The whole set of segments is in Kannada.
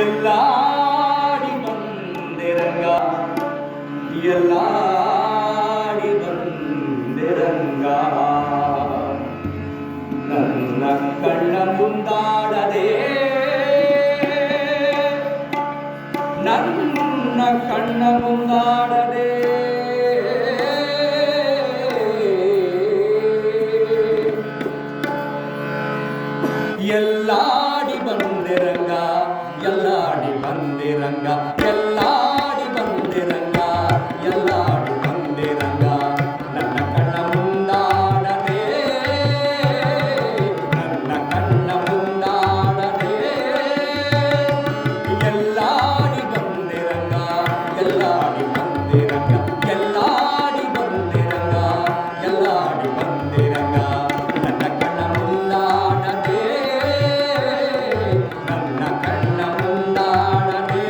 ಎಲ್ಲಾಡಿ ಬಂದೆ ರಂಗ, ಎಲ್ಲಾಡಿ ಬಂದೆ ರಂಗ. ನನ್ನ ಕಣ್ಣ ಮುಂದಾಡದೆ, ನನ್ನ ಕಣ್ಣ ಮುಂದಾಡದೆ ಎಲ್ಲಾಡಿ ಬಂದೆ ರಂಗ, ಎಲ್ಲಾಡಿ ಬಂದೆ ರಂಗ, ಎಲ್ಲಾಡಿ ಬಂದೆ ರಂಗ, ಎಲ್ಲಾಡಿ ಬಂದೆ ರಂಗ. ನನ್ನ ಕಣ್ಣ ಮುಂದಾಡದೆ, ನನ್ನ ಕಣ್ಣ ಮುಂದಾಡದೆ ಎಲ್ಲಾಡಿ ಬಂದೆ ರಂಗ, ಎಲ್ಲಾಡಿ ಬಂದೆ ರಂಗ, ಎಲ್ಲಾಡಿ ಬಂದೆ ರಂಗ, ಎಲ್ಲಾಡಿ ಬಂದೆ ರಂಗ. ನನ್ನ ಕಣ್ಣ ಮುಂದಾಡದೆ, ನನ್ನ ಕಣ್ಣ ಮುಂದಾಡದೆ.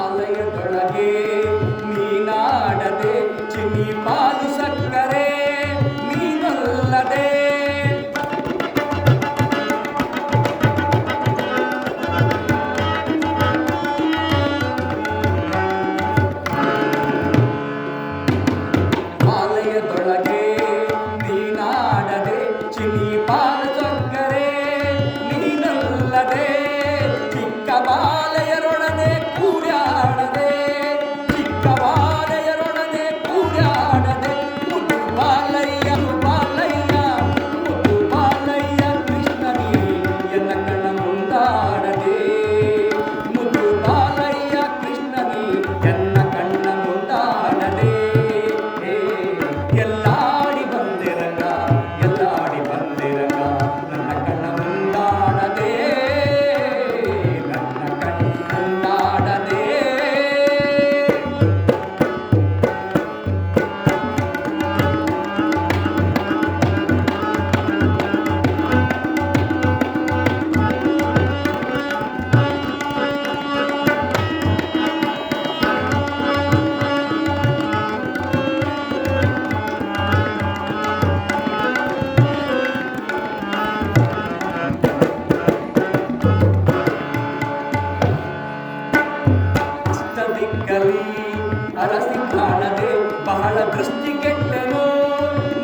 ಆಲಯದೊಳಗೆ ನೀನಾಡದೆ, ಚಿನ್ನಿ ಪಾಲು ಸಕ್ಕರೆ ನೀನಲ್ಲದೆ. ಆಲಯದೊಳಗೆ ನೀನಾಡದೆ, ಚಿನ್ನಿ ಪಾಲು ಸಕ್ಕರೆ ನೀನಲ್ಲದೆ. ಚಿಕ್ಕ ಬಾಲೆಯರೊಡನೆ ಕೂಡ್ಯಾಡದೆ, ಚಿಕ್ಕ ಬಾಲೆಯರೊಡನೆ ಕೂಡ್ಯಾಡದೆ. ಮುದ್ದು ಬಾಲಯ್ಯ, ಬಾಲಯ್ಯ, ಮುದ್ದು ಬಾಲಯ್ಯ ಕೃಷ್ಣನೇ ಎನ್ನ ಕಣ್ಣ ಮುಂದಾಡದೆ. ಮುದ್ದು ಬಾಲಯ್ಯ ಕೃಷ್ಣನೇ ಎನ್ನ ಕಣ್ಣ ಮುಂದಾಡದೆ. ಎಲ್ಲಾಡಿ ಬಂದೆ ರಂಗ, ಎಲ್ಲಾಡಿ ಬಂದೆ ರಂಗ. ನನ್ನ ಕಣ್ಣ ಮುಂದಾಡದೆ, ನನ್ನ ಕಣ್ಣ ಮುಂದಾಡದೆ. ದಿಕ್ಕಲಿ ಅರಸಿ ಕಾಣದೆ, ಬಹಳ ದೃಷ್ಟಿ ಕೆಟ್ಟನು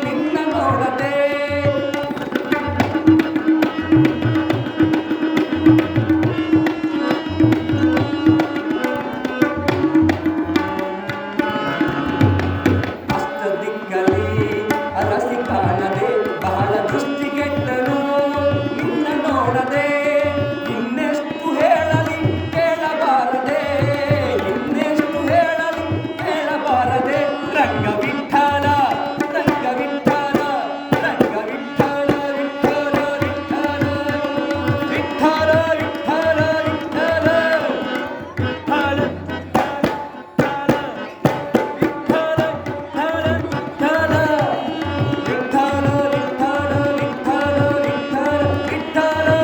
ನಿನ್ನ ನೋಡದೆ. ಅಷ್ಟ ದಿಕ್ಕಲಿ ಅರಸಿ ಕಾಣದೆ, ಬಹಳ ದೃಷ್ಟಿ ಕೆಟ್ಟನು ನಿನ್ನ ನೋಡದೆ. ಇನ್ನೆಷ್ಟು ಹೇಳಲಿ ಕೇಳಬಾರದೆ, ಇನ್ನೆಷ್ಟು ಹೇಳಲಿ ಕೇಳಬಾರದೆ. ರಂಗ ವಿಠಲ, ರಂಗ ವಿಠಲ, ರಂಗ ವಿಠಲ, ವಿಠಲ ವಿಠಲ, ವಿಠಲ ವಿಠಲ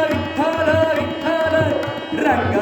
ವಿಠಲ, ವಿಠಲ ರಂಗ